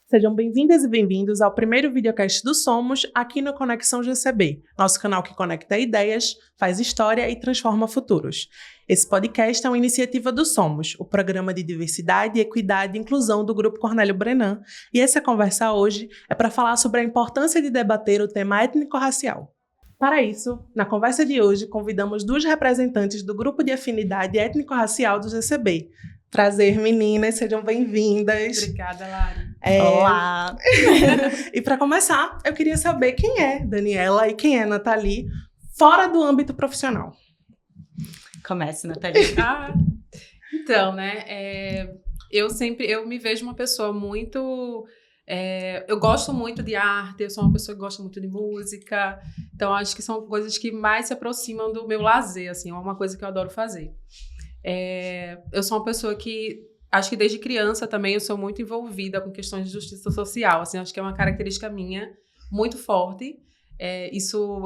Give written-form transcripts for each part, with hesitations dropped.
Sejam bem-vindas e bem-vindos ao primeiro videocast do Somos, aqui no Conexão GCB, nosso canal que conecta ideias, faz história e transforma futuros. Esse podcast é uma iniciativa do Somos, o programa de diversidade, equidade e inclusão do Grupo Cornélio Brenan, e essa conversa hoje é para falar sobre a importância de debater o tema étnico-racial. Para isso, na conversa de hoje, convidamos duas representantes do Grupo de Afinidade Étnico-Racial do GCB. Prazer, meninas, sejam bem-vindas. Obrigada, Lari. Olá! E para começar, eu queria saber quem é Daniela e quem é Nathalie, fora do âmbito profissional. Comece, Nathalie. Então, eu me vejo uma pessoa muito... eu gosto muito de arte, eu sou uma pessoa que gosta muito de música, então acho que são coisas que mais se aproximam do meu lazer, assim, é uma coisa que eu adoro fazer. Eu sou uma pessoa que, acho que desde criança também eu sou muito envolvida com questões de justiça social, assim, acho que é uma característica minha muito forte.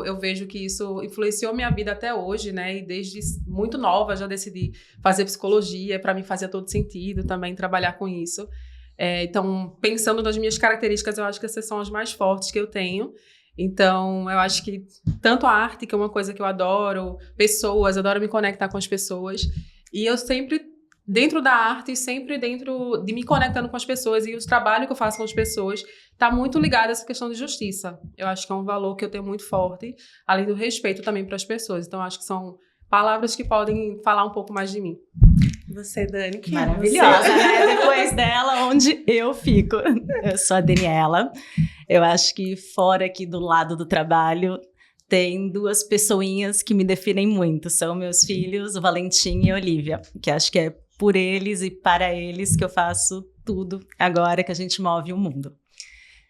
Eu vejo que isso influenciou minha vida até hoje, né, e desde muito nova já decidi fazer psicologia, para mim fazia todo sentido também trabalhar com isso. Então, pensando nas minhas características, eu acho que essas são as mais fortes que eu tenho. Então, eu acho que tanto a arte, que é uma coisa que eu adoro, pessoas, adoro me conectar com as pessoas, e eu sempre, dentro da arte, sempre dentro de me conectando com as pessoas, e o trabalho que eu faço com as pessoas está muito ligado a essa questão de justiça. Eu acho que é um valor que eu tenho muito forte, além do respeito também para as pessoas. Então, acho que são palavras que podem falar um pouco mais de mim. E você, Dani? Que maravilhosa, né? Depois dela, onde eu fico. Eu sou a Daniela. Eu acho que fora aqui do lado do trabalho, tem duas pessoinhas que me definem muito. São meus filhos, o Valentim e a Olivia, que acho que é por eles e para eles que eu faço tudo agora que a gente move o mundo.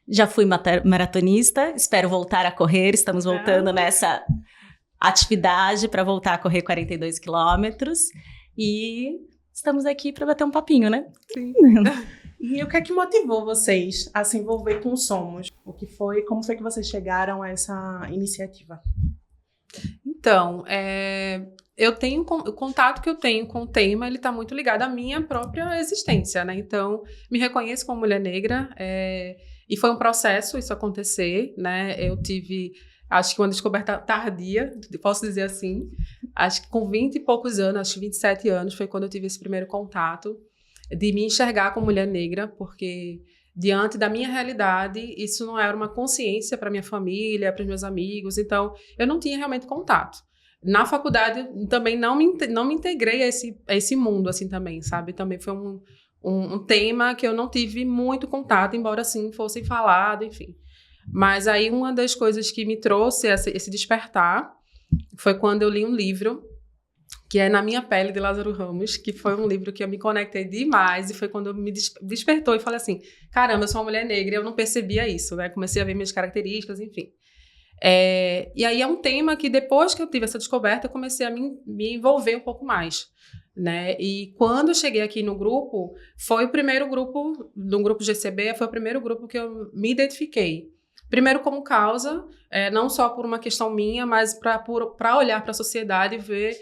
Já fui maratonista, espero voltar a correr, estamos voltando nessa atividade para voltar a correr 42 quilômetros e estamos aqui para bater um papinho, né? Sim. E o que é que motivou vocês a se envolver com o Somos? Como foi que vocês chegaram a essa iniciativa? Então, o contato que eu tenho com o tema, ele está muito ligado à minha própria existência, né? Então, me reconheço como mulher negra, e foi um processo isso acontecer, né? Eu tive, acho que uma descoberta tardia, posso dizer assim, acho que com 20 e poucos anos, acho que 27 anos, foi quando eu tive esse primeiro contato, de me enxergar como mulher negra, porque diante da minha realidade, isso não era uma consciência para minha família, para os meus amigos, então eu não tinha realmente contato. Na faculdade também não me integrei a esse mundo, assim, também, sabe? Também foi um tema que eu não tive muito contato, embora, assim, fosse falado, enfim. Mas aí uma das coisas que me trouxe esse despertar foi quando eu li um livro, que é Na Minha Pele, de Lázaro Ramos, que foi um livro que eu me conectei demais, e foi quando eu me despertou e falei assim, caramba, eu sou uma mulher negra, e eu não percebia isso, né? Comecei a ver minhas características, enfim. E aí é um tema que depois que eu tive essa descoberta, eu comecei a me envolver um pouco mais, né? E quando eu cheguei aqui no grupo, foi o primeiro grupo, no grupo GCB, foi o primeiro grupo que eu me identifiquei. Primeiro como causa, não só por uma questão minha, mas para olhar para a sociedade e ver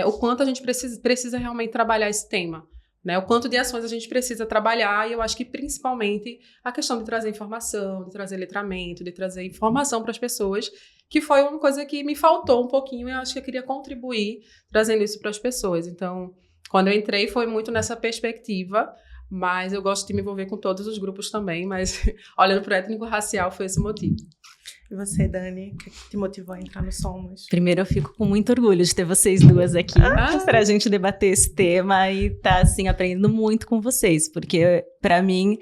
o quanto a gente precisa realmente trabalhar esse tema, né? O quanto de ações a gente precisa trabalhar, e eu acho que principalmente a questão de trazer informação, de trazer letramento, de trazer informação para as pessoas, que foi uma coisa que me faltou um pouquinho, e eu acho que eu queria contribuir trazendo isso para as pessoas. Então, quando eu entrei, foi muito nessa perspectiva, mas eu gosto de me envolver com todos os grupos também, mas olhando para o étnico-racial foi esse o motivo. E você, Dani, o que te motivou a entrar no Somos? Primeiro, eu fico com muito orgulho de ter vocês duas aqui para a gente debater esse tema e tá, assim, aprendendo muito com vocês, porque para mim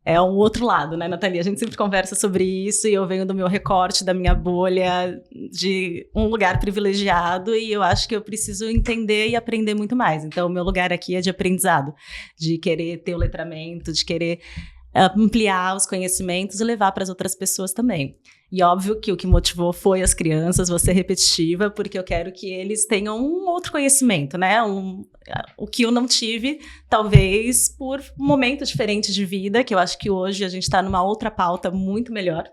é um outro lado, né, Nathalie? A gente sempre conversa sobre isso e eu venho do meu recorte, da minha bolha, de um lugar privilegiado, e eu acho que eu preciso entender e aprender muito mais. Então, o meu lugar aqui é de aprendizado, de querer ter o letramento, de querer ampliar os conhecimentos e levar para as outras pessoas também. E óbvio que o que motivou foi as crianças, vou ser repetitiva, porque eu quero que eles tenham um outro conhecimento, né? O que eu não tive, talvez, por um momento diferente de vida, que eu acho que hoje a gente está numa outra pauta muito melhor.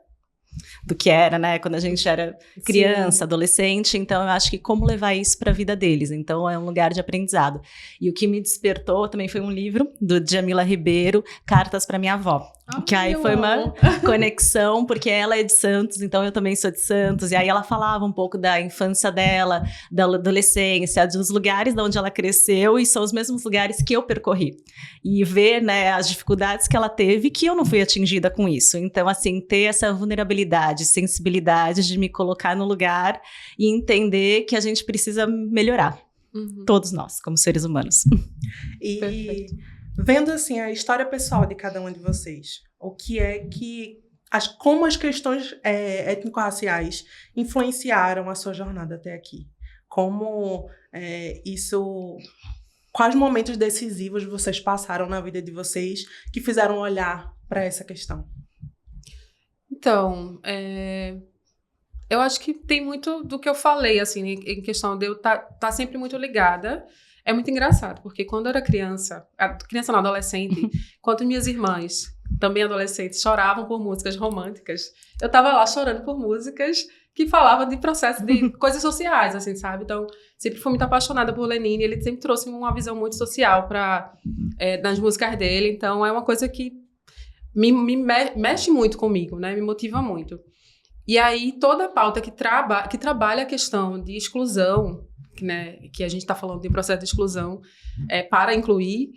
do que era, né, quando a gente era criança, adolescente. Então, eu acho que como levar isso para a vida deles. Então, é um lugar de aprendizado. E o que me despertou também foi um livro do Djamila Ribeiro, Cartas para Minha Avó. Que aí foi uma conexão, porque ela é de Santos, então eu também sou de Santos. E aí ela falava um pouco da infância dela, da adolescência, dos lugares de onde ela cresceu, e são os mesmos lugares que eu percorri. E ver, né, as dificuldades que ela teve, que eu não fui atingida com isso. Então, assim, ter essa vulnerabilidade, sensibilidade de me colocar no lugar e entender que a gente precisa melhorar. Todos nós, como seres humanos. E Perfeito. vendo, assim, a história pessoal de cada um de vocês, o que é que... como as questões étnico-raciais influenciaram a sua jornada até aqui? Como isso... Quais momentos decisivos vocês passaram na vida de vocês que fizeram olhar para essa questão? Então, eu acho que tem muito do que eu falei, assim, em questão de eu tá sempre muito ligada. É muito engraçado, porque quando eu era criança não, adolescente, quando minhas irmãs, também adolescentes, choravam por músicas românticas, eu tava lá chorando por músicas que falavam de processo de coisas sociais, assim, sabe? Então, sempre fui muito apaixonada por Lenine, ele sempre trouxe uma visão muito social nas músicas dele, então é uma coisa que me mexe muito comigo, né? Me motiva muito. E aí, toda a pauta que trabalha a questão de exclusão, né, que a gente está falando de processo de exclusão, para incluir,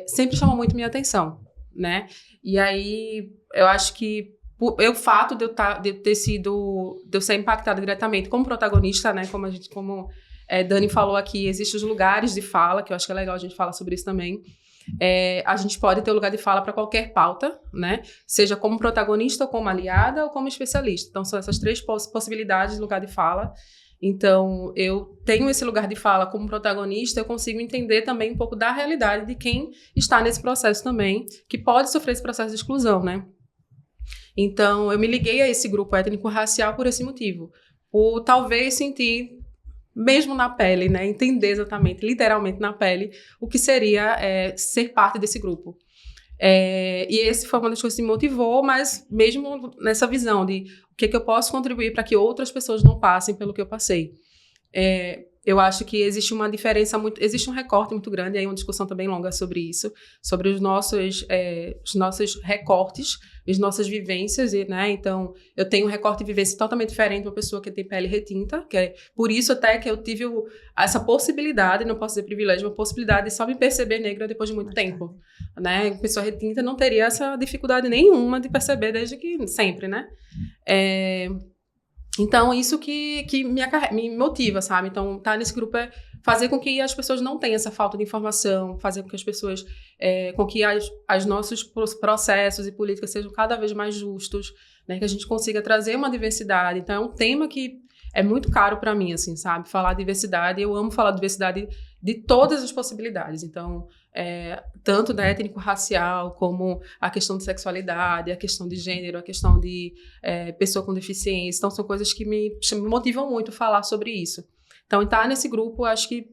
sempre chamou muito minha atenção, né? E aí, eu acho que o fato de eu ser impactada diretamente como protagonista, né, como Dani falou aqui, existem os lugares de fala, que eu acho que é legal a gente falar sobre isso também. A gente pode ter o lugar de fala para qualquer pauta, né? Seja como protagonista, ou como aliada, ou como especialista. Então, são essas três possibilidades de lugar de fala. Então, eu tenho esse lugar de fala como protagonista, eu consigo entender também um pouco da realidade de quem está nesse processo também, que pode sofrer esse processo de exclusão, né? Então, eu me liguei a esse grupo étnico-racial por esse motivo. Por talvez sentir, mesmo na pele, né? Entender exatamente, literalmente na pele, o que seria ser parte desse grupo. E esse foi uma das coisas que me motivou, mas mesmo nessa visão de o que eu posso contribuir para que outras pessoas não passem pelo que eu passei. Eu acho que existe uma diferença existe um recorte muito grande, aí uma discussão também longa sobre isso, sobre os nossos recortes, as nossas vivências, né? Então, eu tenho um recorte de vivência totalmente diferente de uma pessoa que tem pele retinta, que é por isso até que eu tive essa possibilidade, não posso dizer privilégio, uma possibilidade de só me perceber negra depois de muito tempo, né? A pessoa retinta não teria essa dificuldade nenhuma de perceber desde que sempre, né? Então, isso que me motiva, sabe? Então, estar nesse grupo é fazer com que as pessoas não tenham essa falta de informação, fazer com que as pessoas, com que os nossos processos e políticas sejam cada vez mais justos, né? Que a gente consiga trazer uma diversidade. Então, é um tema que é muito caro para mim, assim, sabe? Falar de diversidade, eu amo falar de diversidade de todas as possibilidades. Então, tanto da étnico-racial, como a questão de sexualidade, a questão de gênero, a questão de pessoa com deficiência. Então, são coisas que me motivam muito falar sobre isso. Então, estar nesse grupo, acho que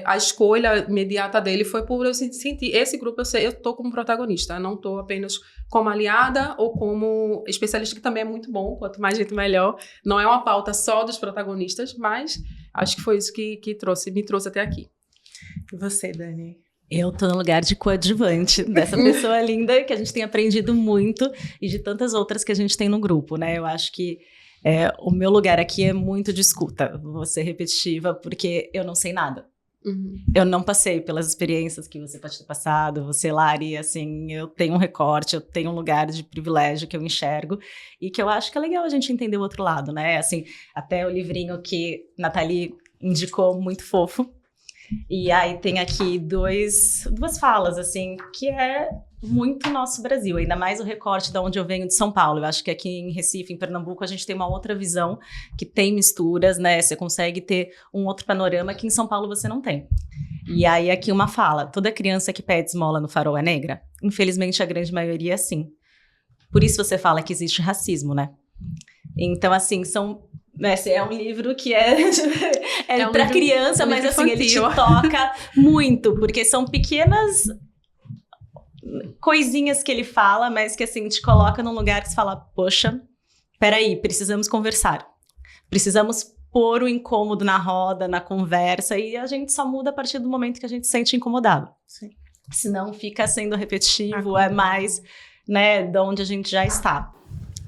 a escolha imediata dele foi por eu sentir, esse grupo eu estou como protagonista, não estou apenas como aliada ou como especialista, que também é muito bom, quanto mais gente melhor. Não é uma pauta só dos protagonistas, mas acho que foi isso que me trouxe até aqui. E você, Dani? Eu tô no lugar de coadjuvante dessa pessoa linda que a gente tem aprendido muito e de tantas outras que a gente tem no grupo, né? Eu acho que o meu lugar aqui é muito de escuta, vou ser repetitiva, porque eu não sei nada. Eu não passei pelas experiências que você pode ter passado, você, Lari, assim, eu tenho um recorte, eu tenho um lugar de privilégio que eu enxergo e que eu acho que é legal a gente entender o outro lado, né? Assim, até o livrinho que Nathalie indicou, muito fofo. E aí tem aqui duas falas, assim, que é muito nosso Brasil, ainda mais o recorte de onde eu venho de São Paulo. Eu acho que aqui em Recife, em Pernambuco, a gente tem uma outra visão, que tem misturas, né? Você consegue ter um outro panorama que em São Paulo você não tem. E aí aqui uma fala: toda criança que pede esmola no farol é negra? Infelizmente a grande maioria é sim. Por isso você fala que existe racismo, né? Então, assim, esse é um livro que é para criança, mas assim, ele te toca muito, porque são pequenas coisinhas que ele fala, mas que assim, te coloca num lugar que você fala, poxa, peraí, precisamos conversar. Precisamos pôr o incômodo na roda, na conversa, e a gente só muda a partir do momento que a gente se sente incomodado. Sim. Senão fica sendo repetitivo, é mais, né, de onde a gente já está.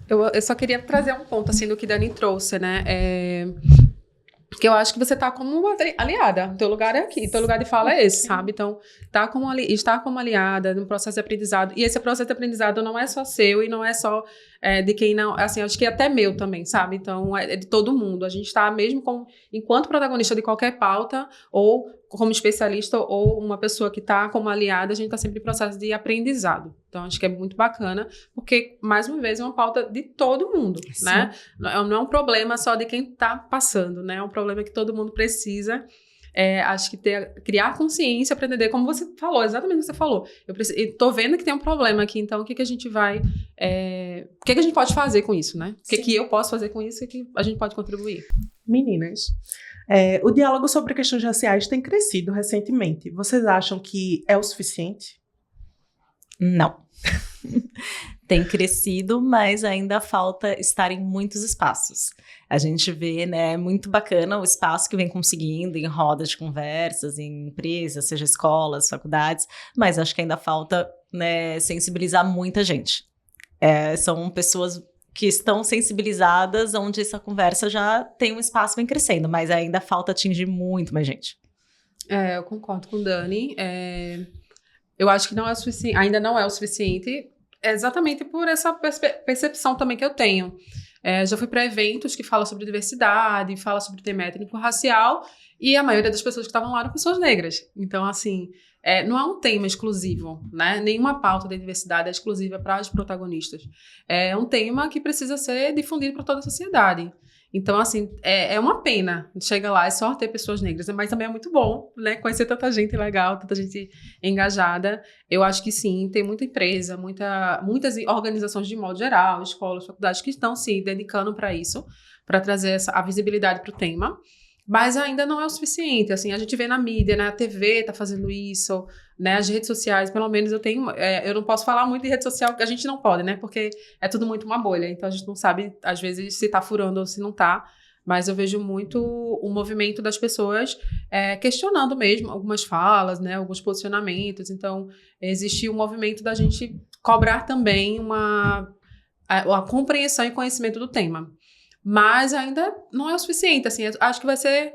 Eu só queria trazer um ponto, assim, do que Dani trouxe, né? Porque eu acho que você tá como uma aliada. Teu lugar é aqui, teu lugar de fala é esse, sabe? Então, estar como aliada no processo de aprendizado. E esse processo de aprendizado não é só seu e não é só de quem não... Assim, acho que é até meu também, sabe? Então, é de todo mundo. A gente tá mesmo enquanto protagonista de qualquer pauta, ou como especialista, ou uma pessoa que tá como aliada, a gente tá sempre em processo de aprendizado. Então, acho que é muito bacana, porque, mais uma vez, é uma pauta de todo mundo, Sim. né? Não é um problema só de quem tá passando, né? É um problema que todo mundo precisa. Acho que criar consciência para entender, como você falou, exatamente o que você falou. Eu tô vendo que tem um problema aqui, então o que a gente vai... o que a gente pode fazer com isso, né? O que eu posso fazer com isso e que a gente pode contribuir? Meninas, o diálogo sobre questões raciais tem crescido recentemente. Vocês acham que é o suficiente? Não. Tem crescido, mas ainda falta estar em muitos espaços. A gente vê, né, muito bacana o espaço que vem conseguindo em rodas de conversas, em empresas, seja escolas, faculdades, mas acho que ainda falta, né, sensibilizar muita gente. São pessoas que estão sensibilizadas, onde essa conversa já tem um espaço bem crescendo, mas ainda falta atingir muito mais gente. Eu concordo com Dani. Eu acho que não é ainda não é o suficiente, exatamente por essa percepção também que eu tenho. Já fui para eventos que falam sobre diversidade, falam sobre tema étnico-racial, e a maioria das pessoas que estavam lá eram pessoas negras. Então, assim, não é um tema exclusivo, né? Nenhuma pauta da diversidade é exclusiva para as protagonistas. É um tema que precisa ser difundido para toda a sociedade. Então, assim, é uma pena. Chega lá, é só ter pessoas negras, mas também é muito bom, né? Conhecer tanta gente legal, tanta gente engajada. Eu acho que sim, tem muita empresa, muitas organizações de modo geral, escolas, faculdades que estão se dedicando para isso, para trazer a visibilidade para o tema. Mas ainda não é o suficiente, assim, a gente vê na mídia, né, a TV tá fazendo isso, né, as redes sociais, pelo menos eu não posso falar muito de rede social, porque a gente não pode, né, porque é tudo muito uma bolha, então a gente não sabe, às vezes, se tá furando ou se não tá, mas eu vejo muito o movimento das pessoas questionando mesmo algumas falas, né, alguns posicionamentos, então existe um movimento da gente cobrar também a compreensão e conhecimento do tema. Mas ainda não é o suficiente, assim, acho que vai ser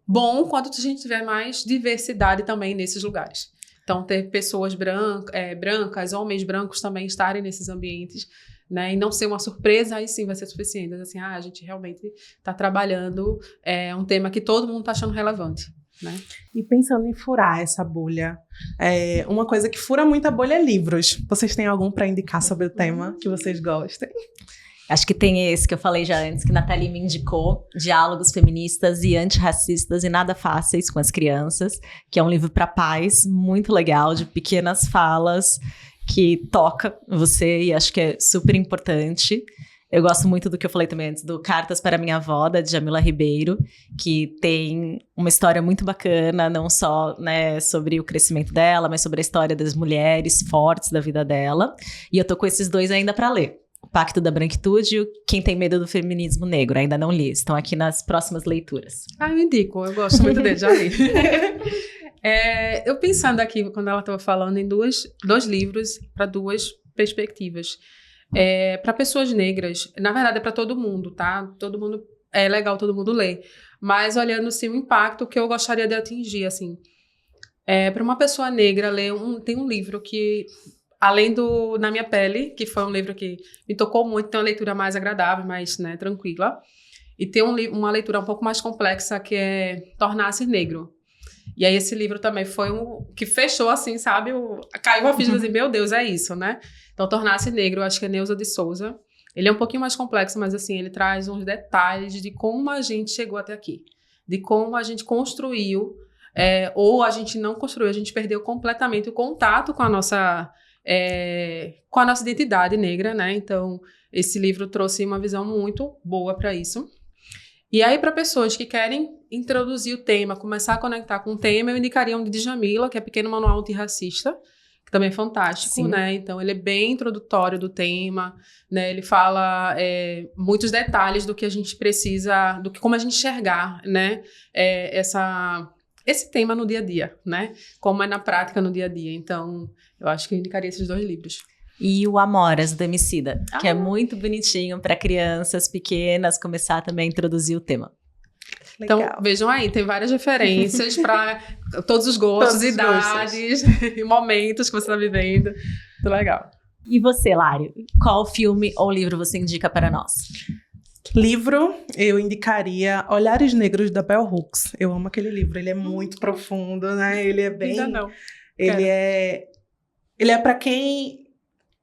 bom quando a gente tiver mais diversidade também nesses lugares. Então, ter pessoas brancas, homens brancos também estarem nesses ambientes, né, e não ser uma surpresa, aí sim vai ser suficiente. Assim, a gente realmente está trabalhando um tema que todo mundo está achando relevante. Né? E pensando em furar essa bolha, uma coisa que fura muito a bolha é livros. Vocês têm algum para indicar sobre o tema que vocês gostem? Acho que tem esse que eu falei já antes, que Nathalie me indicou, Diálogos Feministas e Antirracistas e Nada Fáceis com as Crianças, que é um livro para pais, muito legal, de pequenas falas, que toca você e acho que é super importante. Eu gosto muito do que eu falei também antes, do Cartas para Minha Avó, da Djamila Ribeiro, que tem uma história muito bacana, não só, né, sobre o crescimento dela, mas sobre a história das mulheres fortes da vida dela. E eu tô com esses dois ainda para ler. O Pacto da Branquitude e o Quem Tem Medo do Feminismo Negro. Ainda não li, estão aqui nas próximas leituras. Eu indico, eu gosto muito dele, já li. Eu pensando aqui, quando ela estava falando, em dois livros para duas perspectivas. Para pessoas negras, na verdade é para todo mundo, tá? Todo mundo, é legal todo mundo ler. Mas olhando assim, o impacto que eu gostaria de atingir, assim. Para uma pessoa negra ler, tem um livro que... Além do Na Minha Pele, que foi um livro que me tocou muito, tem uma leitura mais agradável, mais, né, tranquila. E tem uma leitura um pouco mais complexa, que é Tornar-se Negro. E aí esse livro também foi que fechou assim, sabe? Caiu a ficha assim, meu Deus, é isso, né? Então, Tornar-se Negro, acho que é Neuza de Souza. Ele é um pouquinho mais complexo, mas assim, ele traz uns detalhes de como a gente chegou até aqui. De como a gente construiu, ou a gente não construiu, a gente perdeu completamente o contato com a nossa identidade negra, né? Então, esse livro trouxe uma visão muito boa para isso. E aí, para pessoas que querem introduzir o tema, começar a conectar com o tema, eu indicaria um de Djamila, que é Pequeno Manual Antirracista, que também é fantástico, Sim. né? Então, ele é bem introdutório do tema, né? Ele fala muitos detalhes do que a gente precisa, do que como a gente enxergar, né? Esse tema no dia a dia, né? Como é na prática no dia a dia. Então, eu acho que eu indicaria esses 2 livros. E o Amoras, do Emicida, que é muito bonitinho para crianças pequenas começar também a introduzir o tema. Então, Legal. vejam aí, tem várias referências para todos os gostos, Todos os idades e momentos que você está vivendo. Muito legal. E você, Lari, qual filme ou livro você indica para nós? Livro, eu indicaria Olhares Negros, da Bell Hooks. Eu amo aquele livro, ele é muito profundo, né? Ele é bem... Ainda não. Ele é para quem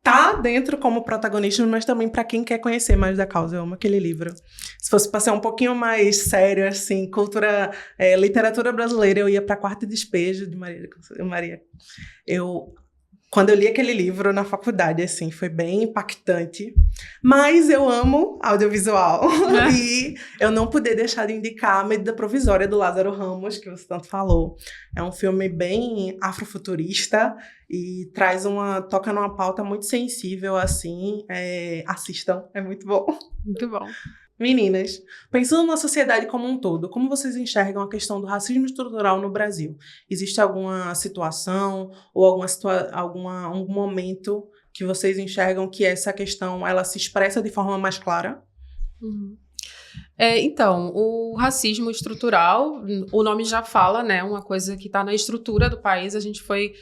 tá dentro como protagonista, mas também para quem quer conhecer mais da causa. Eu amo aquele livro. Se fosse para ser um pouquinho mais sério, assim, literatura brasileira, eu ia para Quarto Despejo, de Maria. Quando eu li aquele livro na faculdade, assim, foi bem impactante. Mas eu amo audiovisual. E eu não pude deixar de indicar A Medida Provisória, do Lázaro Ramos, que você tanto falou. É um filme bem afrofuturista e toca numa pauta muito sensível, assim. Assistam, é muito bom. Muito bom. Meninas, pensando na sociedade como um todo, como vocês enxergam a questão do racismo estrutural no Brasil? Existe alguma situação ou algum momento que vocês enxergam que essa questão ela se expressa de forma mais clara? Uhum. Então, o racismo estrutural, o nome já fala, né? Uma coisa que está na estrutura do país. A gente foi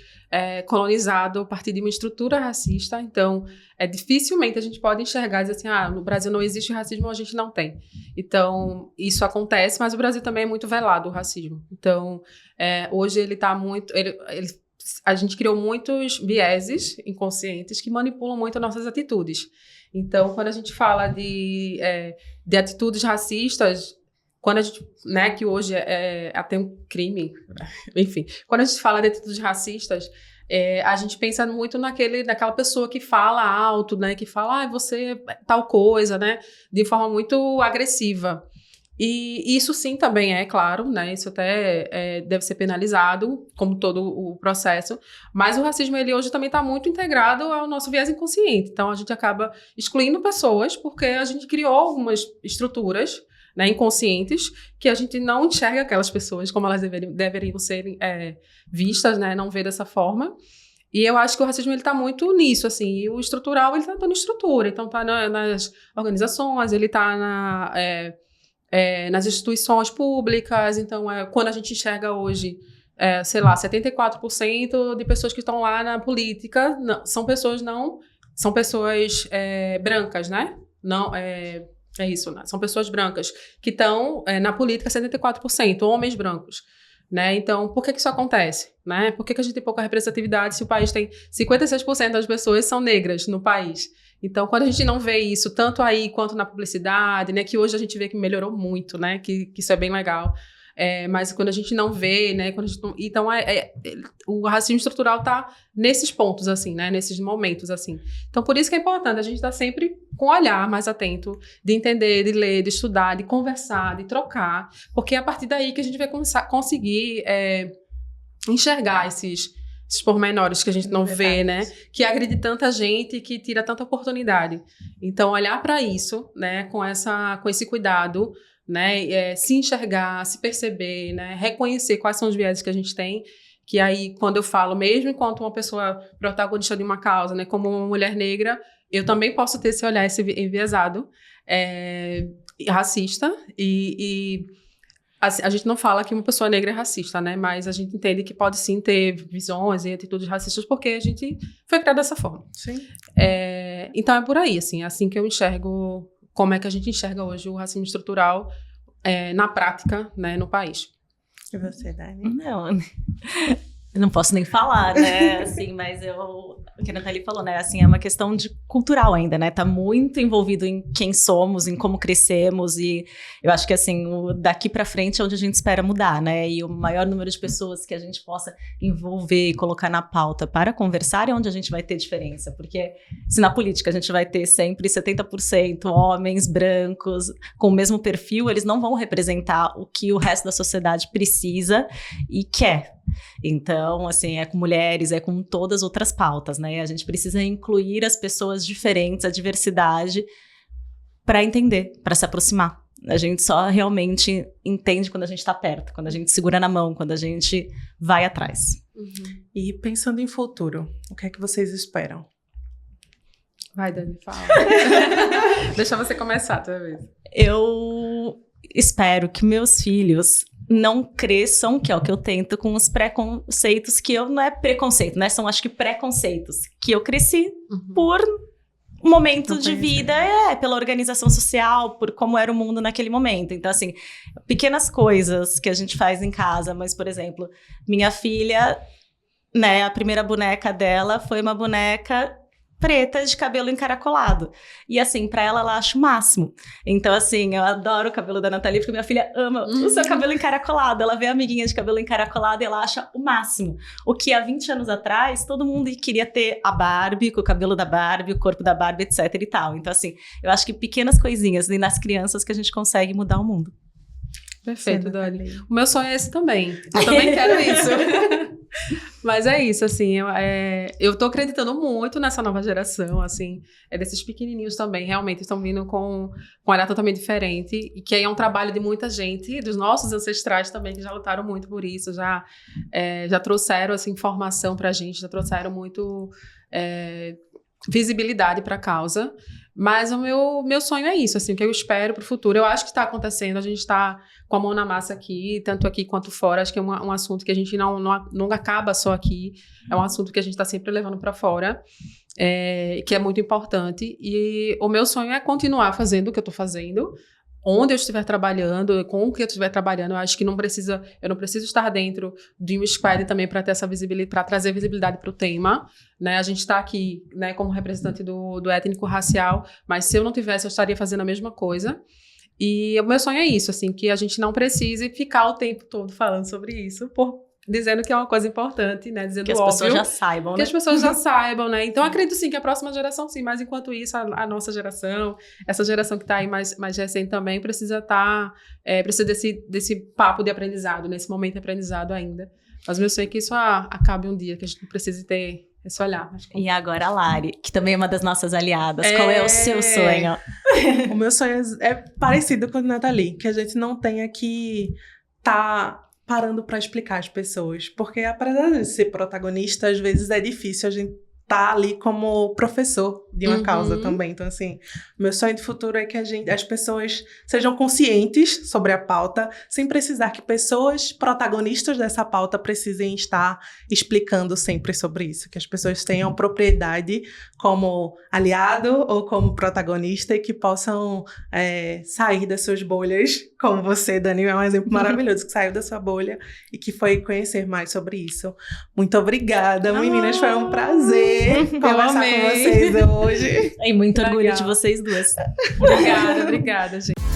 colonizado a partir de uma estrutura racista. Então, dificilmente a gente pode enxergar e dizer assim, no Brasil não existe racismo, a gente não tem. Então, isso acontece, mas o Brasil também é muito velado, o racismo. Então, hoje ele está muito... a gente criou muitos vieses inconscientes que manipulam muito nossas atitudes. Então, quando a gente fala de atitudes racistas, quando a gente, né, que hoje é até um crime, enfim, quando a gente fala de atitudes racistas, a gente pensa muito naquela pessoa que fala alto, né, que fala, você é tal coisa, né, de forma muito agressiva. E isso sim também claro, né? Isso até deve ser penalizado, como todo o processo. Mas o racismo, ele hoje também está muito integrado ao nosso viés inconsciente. Então, a gente acaba excluindo pessoas porque a gente criou algumas estruturas, né, inconscientes, que a gente não enxerga aquelas pessoas como elas deveriam ser vistas, né? Não vê dessa forma. E eu acho que o racismo ele está muito nisso, assim. E o estrutural, ele está dando estrutura. Então, está nas organizações, ele está nas instituições públicas. Então, quando a gente enxerga hoje, 74% de pessoas que estão lá na política são pessoas brancas, né? Não, isso, né? São pessoas brancas que estão na política, 74%, homens brancos. Né? Então, por que isso acontece? Né? Por que a gente tem pouca representatividade se o país tem 56% das pessoas são negras no país? Então, quando a gente não vê isso, tanto aí quanto na publicidade, né, que hoje a gente vê que melhorou muito, né, que isso é bem legal, mas quando a gente não vê, né, então o racismo estrutural está nesses pontos, assim, né, nesses momentos, assim. Então, por isso que é importante a gente estar sempre com o olhar mais atento, de entender, de ler, de estudar, de conversar, de trocar, porque é a partir daí que a gente vai conseguir enxergar esses pormenores que a gente não vê, né? Que agride tanta gente, que tira tanta oportunidade. Então, olhar para isso, né? Com esse cuidado, né? Se enxergar, se perceber, né? Reconhecer quais são os viéses que a gente tem. Que aí, quando eu falo, mesmo enquanto uma pessoa protagonista de uma causa, né? Como uma mulher negra, eu também posso ter esse olhar, esse enviesado, racista a gente não fala que uma pessoa negra é racista, né? Mas a gente entende que pode sim ter visões e atitudes racistas porque a gente foi criado dessa forma. Sim. Então é por aí, assim que eu enxergo, como é que a gente enxerga hoje o racismo estrutural na prática, né, no país. E você, Dani? Não, eu não posso nem falar, né? Assim, mas o que a Nathalie falou, né? Assim, é uma questão cultural ainda, né? Tá muito envolvido em quem somos, em como crescemos, e eu acho que, assim, daqui pra frente é onde a gente espera mudar, né? E o maior número de pessoas que a gente possa envolver e colocar na pauta para conversar é onde a gente vai ter diferença, porque se na política a gente vai ter sempre 70% homens brancos com o mesmo perfil, eles não vão representar o que o resto da sociedade precisa e quer. Então, assim, é com mulheres, é com todas as outras pautas, né? A gente precisa incluir as pessoas diferentes, a diversidade, para entender, para se aproximar. A gente só realmente entende quando a gente está perto, quando a gente segura na mão, quando a gente vai atrás. E pensando em futuro, o que é que vocês esperam? Vai, Dani, fala. Deixa você começar, tua vez. Eu espero que meus filhos não cresçam, que é o que eu tento, com os preconceitos que eu... Não é preconceito, né? São, acho que, preconceitos. Que eu cresci por momento de vida, pela organização social, por como era o mundo naquele momento. Então, assim, pequenas coisas que a gente faz em casa, mas, por exemplo, minha filha, né, a primeira boneca dela foi uma boneca preta de cabelo encaracolado. E assim, pra ela acha o máximo. Então, assim, eu adoro o cabelo da Nathalie, porque minha filha ama o seu cabelo encaracolado. Ela vê a amiguinha de cabelo encaracolado e ela acha o máximo. O que há 20 anos atrás, todo mundo queria ter a Barbie, com o cabelo da Barbie, o corpo da Barbie, etc e tal. Então, assim, eu acho que pequenas coisinhas e nas crianças que a gente consegue mudar o mundo. Perfeito, Dani. O meu sonho é esse também. Eu também quero isso. Mas é isso, assim, eu tô acreditando muito nessa nova geração, assim, desses pequenininhos também, realmente estão vindo com um olhar totalmente diferente, e que aí é um trabalho de muita gente, dos nossos ancestrais também, que já lutaram muito por isso, já trouxeram, assim, informação pra gente, já trouxeram muito visibilidade pra causa. Mas o meu sonho é isso, assim, o que eu espero pro futuro. Eu acho que está acontecendo, a gente está com a mão na massa aqui, tanto aqui quanto fora. Acho que é um assunto que a gente não acaba só aqui, é um assunto que a gente está sempre levando para fora, que é muito importante. E o meu sonho é continuar fazendo o que eu estou fazendo, onde eu estiver trabalhando, com o que eu estiver trabalhando. Eu acho que eu não preciso estar dentro de um squad também para ter essa visibilidade, para trazer visibilidade para o tema, né? A gente está aqui, né, como representante do étnico-racial, mas se eu não tivesse, eu estaria fazendo a mesma coisa. E o meu sonho é isso, assim, que a gente não precise ficar o tempo todo falando sobre isso, dizendo que é uma coisa importante, né? Dizendo que as óbvio, pessoas já saibam, que né? as pessoas já saibam, né? Então, acredito sim que a próxima geração sim, mas enquanto isso, a nossa geração, essa geração que está aí mais recente também, precisa precisa desse papo de aprendizado, nesse momento de aprendizado ainda. Mas meu sonho é que isso acabe um dia, que a gente não precise ter esse olhar. E agora a Lari, que também é uma das nossas aliadas. Qual é o seu sonho? O meu sonho é parecido com o da Nathalie, que a gente não tenha que parando para explicar às pessoas. Porque apesar de ser protagonista, às vezes é difícil a gente tá ali como professor de uma causa também. Então, assim, meu sonho de futuro é que as pessoas sejam conscientes sobre a pauta, sem precisar que pessoas protagonistas dessa pauta precisem estar explicando sempre sobre isso. Que as pessoas tenham propriedade como aliado ou como protagonista e que possam sair das suas bolhas, como você, Dani, é um exemplo maravilhoso, que saiu da sua bolha e que foi conhecer mais sobre isso. Muito obrigada, meninas, foi um prazer conversar com vocês hoje. E muito orgulho de vocês duas. Obrigada, gente.